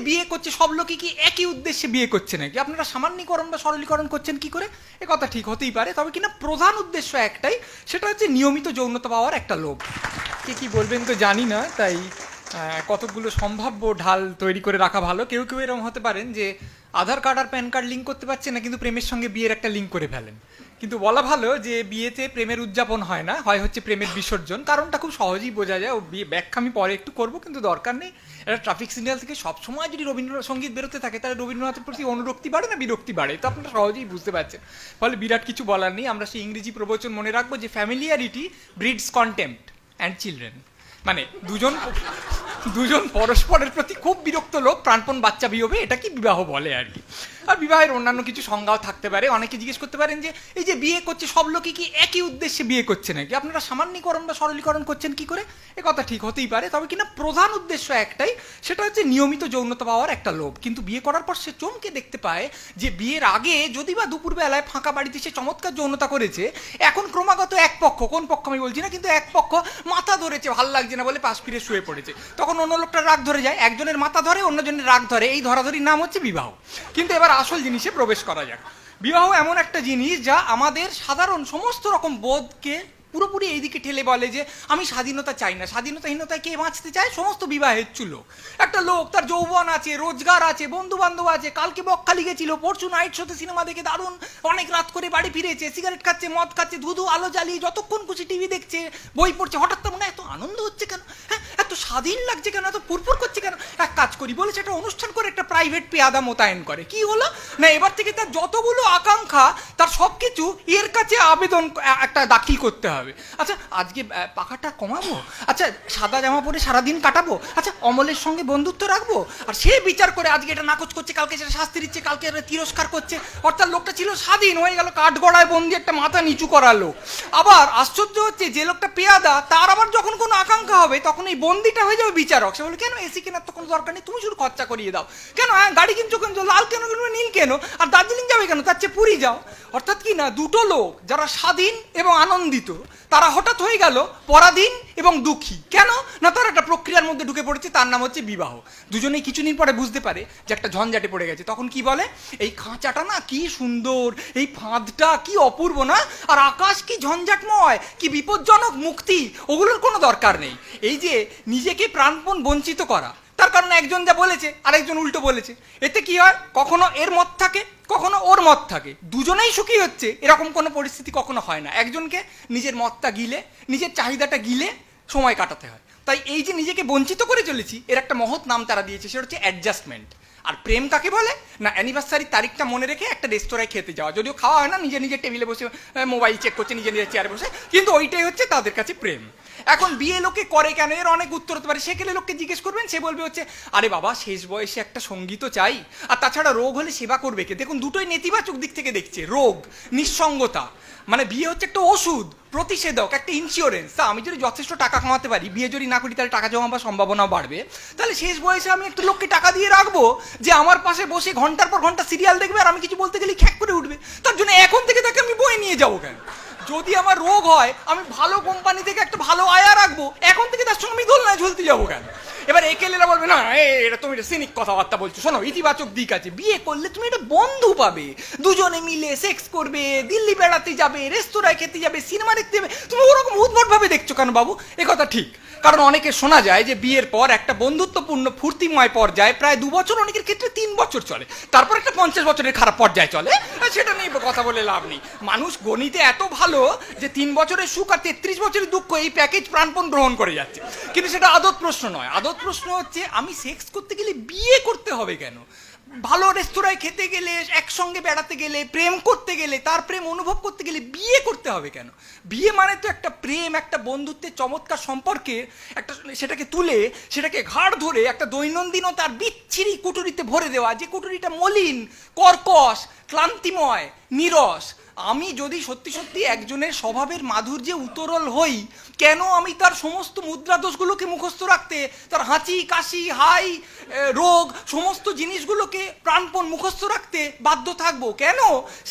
বিয়ে করছে সব লোকই কি একই উদ্দেশ্যে বিয়ে করছে নাকি? আপনারা সামান্যীকরণ বা সরলীকরণ করছেন কি করে? এ কথা ঠিক হতেই পারে, তবে কিনা প্রধান উদ্দেশ্য একটাই, সেটা হচ্ছে নিয়মিত যৌনতা পাওয়ার একটা লোভ। কে কি বলবেন তো জানি না, তাই কতগুলো সম্ভাব্য ঢাল তৈরি করে রাখা ভালো। কেউ কেউ এরকম হতে পারেন যে আধার কার্ড আর প্যান কার্ড লিঙ্ক করতে পারছে না, কিন্তু প্রেমের সঙ্গে বিয়ের একটা লিঙ্ক করে ফেলেন। কিন্তু বলা ভালো যে বিয়েতে প্রেমের উদযাপন হয় না, হয় হচ্ছে প্রেমের বিসর্জন। কারণটা খুব সহজেই বোঝা যায়, ও বিয়ে ব্যাখ্যা আমি পরে একটু করবো, কিন্তু দরকার নেই। একটা ট্রাফিক সিগন্যাল থেকে সবসময় যদি রবীন্দ্রসঙ্গীত বেরোতে থাকে, তাহলে রবীন্দ্রনাথের প্রতি অনুরক্তি বাড়ে না বিরক্তি বাড়ে? তো আপনারা সহজেই বুঝতে পারছেন। ফলে বিরাট কিছু বলার নেই। আমরা সেই ইংরেজি প্রবচন মনে রাখবো যে familiarity breeds contempt and children. মানে দুজন পরস্পরের প্রতি খুব বিরক্ত লোক প্রাণপণ বাচ্চা বিয়ে, এটা কি বিবাহ বলে আর কি। আর বিবাহের অন্যান্য কিছু সংজ্ঞাও থাকতে পারে। অনেকে জিজ্ঞেস করতে পারেন যে এই যে বিয়ে করছে সব লোকই কি একই উদ্দেশ্যে বিয়ে করছে নাকি? আপনারা সামান্যীকরণ বা সরলীকরণ করছেন কি করে? এ কথা ঠিক হতেই পারে, তবে কিনা প্রধান উদ্দেশ্য একটাই, সেটা হচ্ছে নিয়মিত যৌনতা পাওয়ার একটা লোভ। কিন্তু বিয়ে করার পর সে চমকে দেখতে পায় যে বিয়ের আগে যদি বা দুপুরবেলায় ফাঁকা বাড়িতে সে চমৎকার যৌনতা করেছে, এখন ক্রমাগত এক পক্ষ, কোন পক্ষ আমি বলছি না, কিন্তু এক পক্ষ মাথা ধরেছে, ভাল লাগছে না বলে পাশ ফিরে শুয়ে পড়েছে। তখন অন্য লোকটার রাগ ধরে যায়, একজনের মাথা ধরে অন্যজনের রাগ ধরে, এই ধরাধরির নাম হচ্ছে বিবাহ। কিন্তু এবার আসল জিনিসে প্রবেশ করা যাক। বিবাহ এমন একটা জিনিস যা আমাদের সাধারণ সমস্ত রকম বোধকে পুরোপুরি এইদিকে ঠেলে বলে যে আমি স্বাধীনতা চাই না। স্বাধীনতাহীনতায় কে বাঁচতে চায়? সমস্ত বিবাহের চুলো। একটা লোক, তার যৌবন আছে, রোজগার আছে, বন্ধু বান্ধব আছে, কালকে বকখালি গেছিল, পরশু নাইট শোতে সিনেমা দেখে দারুণ অনেক রাত করে বাড়ি ফিরেছে, সিগারেট খাচ্ছে, মদ খাচ্ছে, ধুধু আলো জ্বালিয়ে যতক্ষণ খুশি টিভি দেখছে, বই পড়ছে। হঠাৎ তো মনে হয় এত আনন্দ হচ্ছে কেন, হ্যাঁ এত স্বাধীন লাগছে কেন, এত পুরপুর করছে কেন? এক কাজ করি বলেছে, একটা অনুষ্ঠান করে একটা প্রাইভেট পেয়াদা মোতায়েন করে। কি হলো না, এবার থেকে তার যতগুলো আকাঙ্ক্ষা, তার সব কিছু এর কাছে আবেদন একটা দাখিল করতে হবে। আচ্ছা আজকে পাখাটা কমাবো, আচ্ছা সাদা জামা পরে সারাদিন কাটাবো, আচ্ছা অমলের সঙ্গে বন্ধুত্ব রাখবো। আর সে বিচার করে আজকে এটা নাকচ করছে, কালকে সেটা শাস্তি দিচ্ছে, কালকে এটা তিরস্কার করছে। অর্থাৎ লোকটা ছিল স্বাধীন, হয়ে গেল কাঠগড়ায় বন্দি একটা মাথা নিচু করা লোক। আবার আশ্চর্য হচ্ছে, যে লোকটা পেয়াদা, তার আবার যখন কোনো আকাঙ্ক্ষা হবে, তখন এই বন্দিটা হয়ে যাবে বিচারক। সে বলে কেন এসি কেনার তো কোনো দরকার নেই, তুমি শুধু খরচা করিয়ে দাও। কেন হ্যাঁ গাড়ি কিনছো কেন, লাল কেন কিনবে, নীল কেন, আর দার্জিলিং যাবে কেন, তার চেয়ে পুরী যাও। অর্থাৎ কি না, দুটো লোক যারা স্বাধীন এবং আনন্দিত, তারা হঠাৎ হয়ে গেল পরাধীন এবং দুঃখী। কেন না, তারা একটা প্রক্রিয়ার মধ্যে ঢুকে পড়েছে, তার নাম হচ্ছে বিবাহ। দুজনেই কিছুদিন পরে বুঝতে পারে যে একটা ঝঞ্ঝাটে পড়ে গেছে। তখন কি বলে, এই খাঁচাটা না কি সুন্দর, এই ফাঁদটা কি অপূর্ব না, আর আকাশ কি ঝঞ্ঝাটময়, কি বিপজ্জনক মুক্তি, ওগুলোর কোনো দরকার নেই। এই যে নিজেকে প্রাণপণ বঞ্চিত করা, তার কারণে একজন যা বলেছে আরেকজন উল্টো বলেছে। এতে কি হয়, কখনো এর মত থাকে, কখনো ওর মত থাকে, দুজনেই সুখী হচ্ছে, এরকম কোনো পরিস্থিতি কখনো হয় না। একজনকে নিজের মতটা গিলে, নিজের চাহিদাটা গিলে সময় কাটাতে হয়। তাই এই যে নিজেকে বঞ্চিত করে চলেছি, এর একটা মহৎ নাম তারা দিয়েছে, সেটা হচ্ছে অ্যাডজাস্টমেন্ট। আর প্রেম কাকে বলে না, অ্যানিভার্সারির তারিখটা মনে রেখে একটা রেস্তোরাঁয় খেতে যাওয়া, যদিও খাওয়া হয় না, নিজে নিজে টেবিলে বসে মোবাইল চেক করছে, নিজে নিজের চেয়ারে বসে, কিন্তু ওইটাই হচ্ছে তাদের কাছে প্রেম। এখন বিয়ে লোকে করে কেন, এর অনেক উত্তর হতে পারে। সেখানে লোককে জিজ্ঞেস করবেন, সে বলবে হচ্ছে আরে বাবা শেষ বয়সে একটা সঙ্গী তো চাই, আর তাছাড়া রোগ হলে সেবা করবে কে। দেখুন দুটোই নেতিবাচক দিক থেকে দেখছে। রোগ, নিঃসঙ্গতা, মানে বিয়ে হচ্ছে একটা ওষুধ, প্রতিষেধক, একটা ইন্স্যুরেন্স। তা আমি যদি যথেষ্ট টাকা কামাতে পারি, বিয়ে যদি না করি, তাহলে টাকা জমাবার সম্ভাবনাও বাড়বে। তাহলে শেষ বয়সে আমি একটা লোককে টাকা দিয়ে রাখবো, যে আমার পাশে বসে ঘন্টার পর ঘন্টা সিরিয়াল দেখবে, আর আমি কিছু বলতে গেলে খ্যাক করে উঠবে। তার জন্য এখন থেকে তাকে আমি বয়ে নিয়ে যাবো কেন? যদি আমার রোগ হয়, আমি ভালো কোম্পানি থেকে একটা ভালো আয়া রাখবো, এখন থেকে তার সঙ্গে আমি দোলনায় ঝুলতে যাবো কেন? এবার একেলেরা বলবে না এটা তুমি এটা সিনিক কথাবার্তা বলছো। শোনো, ইতিবাচক দিক আছে। বিয়ে করলে তুমি একটা বন্ধু পাবে, দুজনে মিলে সেক্স করবে, দিল্লি বেড়াতে যাবে, রেস্তোরাঁয় খেতে যাবে, সিনেমা দেখতে যাবে। তুমি ওরকম উদ্ভট ভাবে দেখছো কেন বাবু? এ কথা ঠিক, কারণ অনেকে শোনা যায় যে বিয়ের পর একটা বন্ধুত্বপূর্ণ ফুর্তিময় পর্যায়ে প্রায় 2 বছর, অনেকের ক্ষেত্রে 3 বছর চলে, তারপর একটা 50 বছরের খারাপ পর্যায়ে চলে। সেটা নিয়ে কথা বলে লাভ নেই। মানুষ গণিতে এত ভালো যে 3 বছরের সুখ আর 33 বছরের দুঃখ এই প্যাকেজ প্রাণপণ গ্রহণ করে যাচ্ছে। কিন্তু সেটা আদত প্রশ্ন নয়। আদত প্রশ্ন হচ্ছে আমি সেক্স করতে গেলে বিয়ে করতে হবে কেন? ভালো রেস্তোরাঁয় খেতে গেলে, একসঙ্গে বেড়াতে গেলে, প্রেম করতে গেলে, তার প্রেম অনুভব করতে গেলে বিয়ে করতে হবে কেন? বিয়ে মানে তো একটা প্রেম, একটা বন্ধুত্বের চমৎকার সম্পর্কে একটা, সেটাকে তুলে, সেটাকে ঘাড় ধরে একটা দৈনন্দিন তার বিচ্ছিরি কুটুরিতে ভরে দেওয়া, যে কুটুরিটা মলিন, কর্কশ, ক্লান্তিময়, নীরস। আমি যদি সত্যি সত্যি একজনের স্বভাবের মাধুর্যে উতরল হই, কেন আমি তার সমস্ত মুদ্রা দোষগুলোকে মুখস্থ রাখতে, তার হাঁচি কাশি হাই রোগ সমস্ত জিনিসগুলোকে প্রাণপণ মুখস্থ রাখতে বাধ্য থাকবো? কেন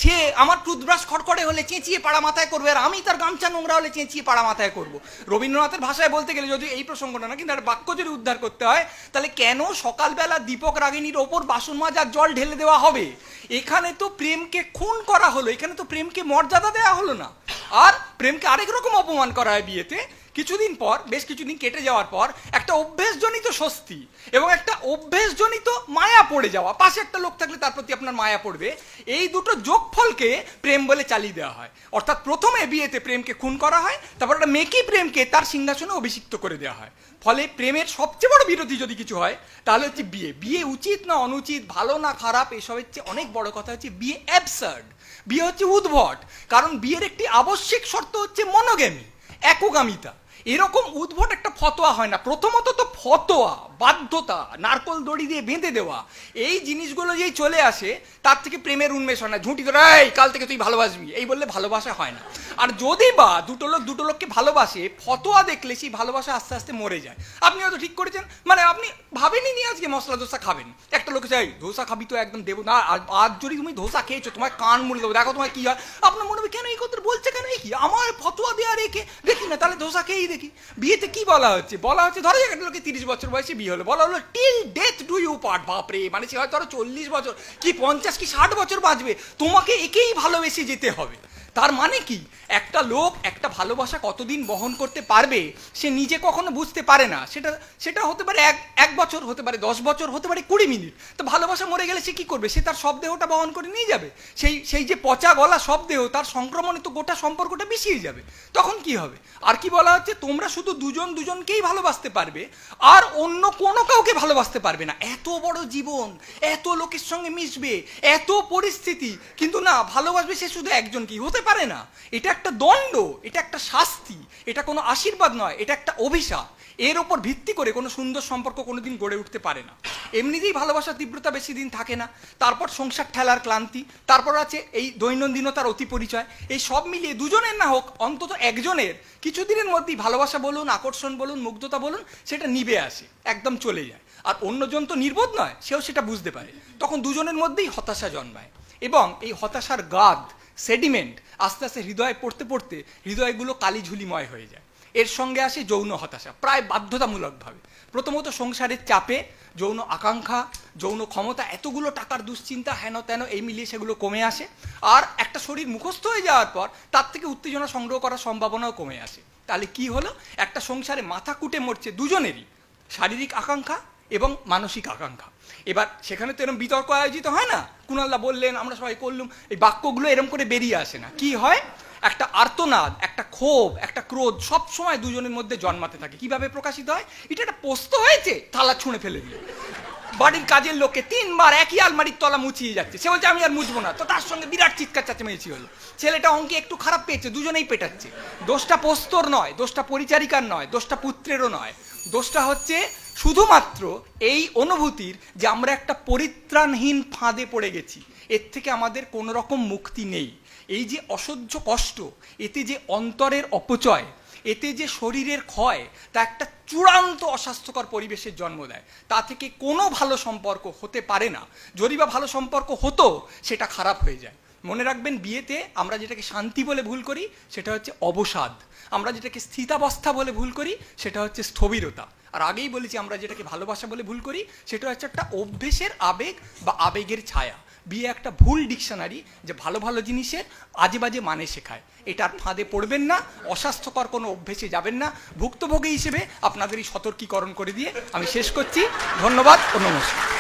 সে আমার টুথব্রাশ খড়খড়ে হলে চেঁচিয়ে পাড়া মাথায় করবে, আর আমি তার গামছা নোংরা হলে চেঁচিয়ে পাড়া মাথায় করবো? রবীন্দ্রনাথের ভাষায় বলতে গেলে, যদি এই প্রসঙ্গটা না কিন্তু একটা বাক্য যদি উদ্ধার করতে হয়, তাহলে কেন সকালবেলা দীপক রাগিনীর ওপর বাসন মাজার জল ঢেলে দেওয়া হবে? এখানে তো প্রেমকে খুন করা হলো, এখানে তো প্রেমকে মর্যাদা দেওয়া হলো না। আর প্রেমকে আরেক রকম অপমান করা হয় বিয়েতে। কিছুদিন পর, বেশ কিছুদিন কেটে যাওয়ার পর একটা অভ্যেসজনিত স্বস্তি এবং একটা অভ্যেসজনিত মায়া পড়ে যাওয়া, পাশে একটা লোক থাকলে তার প্রতি আপনার মায়া পড়বে, এই দুটো যোগফলকে প্রেম বলে চালিয়ে দেওয়া হয়। অর্থাৎ প্রথমে বিয়েতে প্রেমকে খুন করা হয়, তারপর একটা মেকি প্রেমকে তার সিংহাসনে অভিষিক্ত করে দেওয়া হয়। ফলে প্রেমের সবচেয়ে বড় বিরোধী যদি কিছু হয় তাহলে হচ্ছে বিয়ে। বিয়ে উচিত না অনুচিত, ভালো না খারাপ, এসবের চেয়ে অনেক বড় কথা হচ্ছে বিয়ে অ্যাবসার্ড, বিয়ে হচ্ছে উদ্ভট। কারণ বিয়ের একটি আবশ্যিক শর্ত হচ্ছে মনোগ্যামি, একগামিতা। এরকম উদ্ভট একটা ফতোয়া হয় না। প্রথমত তো ফতোয়া, বাধ্যতা, নারকল দড়ি দিয়ে বেঁধে দেওয়া, এই জিনিসগুলো যেই চলে আসে তার থেকে প্রেমের উন্মেষ হয় না। ঝুঁটি ধরে এই কাল থেকে তুই ভালোবাসবি এই বললে ভালোবাসা হয় না। আর যদি বা দুটো লোককে ভালোবাসে, ফতোয়া দেখলে সেই ভালোবাসা আস্তে আস্তে মরে যায়। আপনি হয়তো ঠিক করেছেন, মানে আপনি ভাবেনি নি আজকে মশলা ধোসা খাবেন, একটা লোক চাই ধোসা খাবি তো একদম দেবো না, আজ যদি তুমি ধোসা খেয়েছো তোমার কান মুড়ে দেবো, দেখো তোমার কি হয়। আপনার মনে হবে কেন এই কথা বলছে, কেন এই কি আমার ফতোয়া দেওয়া রেখে দেখি না, তাহলে ধোসা খেয়েই দেখি। বিয়েতে কি বলা হচ্ছে? বলা হচ্ছে ধরো একটা লোকে 30 বছর বয়সে বিয়ে হলো, বলা হলো till death do you part. বাপরে, মানে সে হয়তো আরো 40 বছর কি 50 কি 60 বছর বাঁচবে, তোমাকে একেই ভালোবেসে যেতে হবে। তার মানে কি, একটা লোক একটা ভালোবাসা কতদিন বহন করতে পারবে সে নিজে কখনো বুঝতে পারে না। সেটা হতে পারে এক বছর, হতে পারে 10 বছর, হতে পারে 20 মিনিট। তো ভালোবাসা মরে গেলে সে কি করবে? সে তার সব দেহটা বহন করে নিয়ে যাবে। সেই যে পচা গলা সব দেহ, তার সংক্রমণে তো গোটা সম্পর্কটা মিশিয়ে যাবে। তখন কি হবে? আর কি বলা হচ্ছে, তোমরা শুধু দুজনকেই ভালোবাসতে পারবে, আর অন্য কোনো কাউকে ভালোবাসতে পারবে না। এত বড় জীবন, এত লোকের সঙ্গে মিশবে, এত পরিস্থিতি, কিন্তু না, ভালোবাসবে সে শুধু একজনকেই, হতে পারে না। এটা একটা দণ্ড, এটা একটা শাস্তি, এটা কোনো আশীর্বাদ নয়, এটা একটা অভিশাপ। এর ওপর ভিত্তি করে কোনো সুন্দর সম্পর্ক কোনোদিন গড়ে উঠতে পারে না। এমনিতেই ভালোবাসার তীব্রতা বেশি দিন থাকে না, তারপর সংসার ঠেলার ক্লান্তি, তারপর আছে এই দৈনন্দিনতার অতি পরিচয়। এই সব মিলিয়ে দুজনের না হোক, অন্তত একজনের কিছুদিনের মধ্যেই ভালোবাসা বলুন, আকর্ষণ বলুন, মুগ্ধতা বলুন, সেটা নিভে আসে, একদম চলে যায়। আর অন্যজন তো নির্বোধ নয়, সেও সেটা বুঝতে পারে। তখন দুজনের মধ্যেই হতাশা জন্মায়, এবং এই হতাশার গাদ, সেডিমেন্ট আস্তে আস্তে হৃদয়ে পড়তে পড়তে হৃদয়গুলো কালিঝুলিময় হয়ে যায়। এর সঙ্গে আসে যৌন হতাশা, প্রায় বাধ্যতামূলকভাবে। প্রথমত সংসারের চাপে যৌন আকাঙ্ক্ষা, যৌন ক্ষমতা, এতগুলো টাকার দুশ্চিন্তা, হেন তেন, এই মিলিয়ে সেগুলো কমে আসে। আর একটা শরীর মুখস্থ হয়ে যাওয়ার পর তার থেকে উত্তেজনা সংগ্রহ করার সম্ভাবনাও কমে আসে। তাহলে কি হলো? একটা সংসারে মাথা কুটে মরছে দুজনেরই, শারীরিক আকাঙ্ক্ষা এবং মানসিক আকাঙ্ক্ষা। এবার সেখানে তো এরকম বিতর্ক আয়োজিত হয় না, কুণালদা বললেন, আমরা সবাই করলুম, এই বাক্যগুলো এরকম করে বেরিয়ে আসে না। কি হয়? একটা আর্তনাদ, একটা ক্ষোভ, একটা ক্রোধ সব সময় দুজনের মধ্যে জন্মাতে থাকে। কিভাবে প্রকাশিত হয়? এটা একটা পোস্ত হয়েছে, থালা ছুঁড়ে ফেলে দিল। বাড়ির কাজের লোককে 3 বার একই আলমারির তলা মুছিয়ে যাচ্ছে, সে বলছে আমি আর মুছবো না, তো তার সঙ্গে বিরাট চিৎকার চেঁচামেচি হলো। ছেলেটা অঙ্কে একটু খারাপ পেয়েছে, দুজনেই পেটাচ্ছে। দোষটা পোস্তর নয়, দোষটা পরিচারিকার নয়, দোষটা পুত্রেরও নয়, দোষটা হচ্ছে শুধুমাত্র এই অনুভূতির যে আমরা একটা পরিত্রাণহীন ফাঁদে পড়ে গেছি, এর থেকে আমাদের কোনো রকম মুক্তি নেই। এই যে অসহ্য কষ্ট, এতে যে অন্তরের অপচয়, এতে যে শরীরের ক্ষয়, তা একটা চূড়ান্ত অস্বাস্থ্যকর পরিবেশের জন্ম দেয়। তা থেকে কোনো ভালো সম্পর্ক হতে পারে না। যদি বা ভালো সম্পর্ক হতো, সেটা খারাপ হয়ে যায়। মনে রাখবেন, বিয়েতে আমরা যেটাকে শান্তি বলে ভুল করি সেটা হচ্ছে অবসাদ, আমরা যেটাকে স্থিতাবস্থা বলে ভুল করি সেটা হচ্ছে স্থবিরতা। আর আগেই বলেছি, আমরা যেটাকে ভালোবাসা বলে ভুল করি সেটা হচ্ছে একটা অভ্যেসের আবেগ বা আবেগের ছায়া। বিয়ে একটা ভুল ডিকশনারি, যে ভালো ভালো জিনিসের আজে বাজে মানে শেখায়। এটার ফাঁদে পড়বেন না, অস্বাস্থ্যকর কোনো অভ্যেসে যাবেন না। ভুক্তভোগী হিসেবে আপনাদেরই সতর্কীকরণ করে দিয়ে আমি শেষ করছি। ধন্যবাদ ও নমস্কার।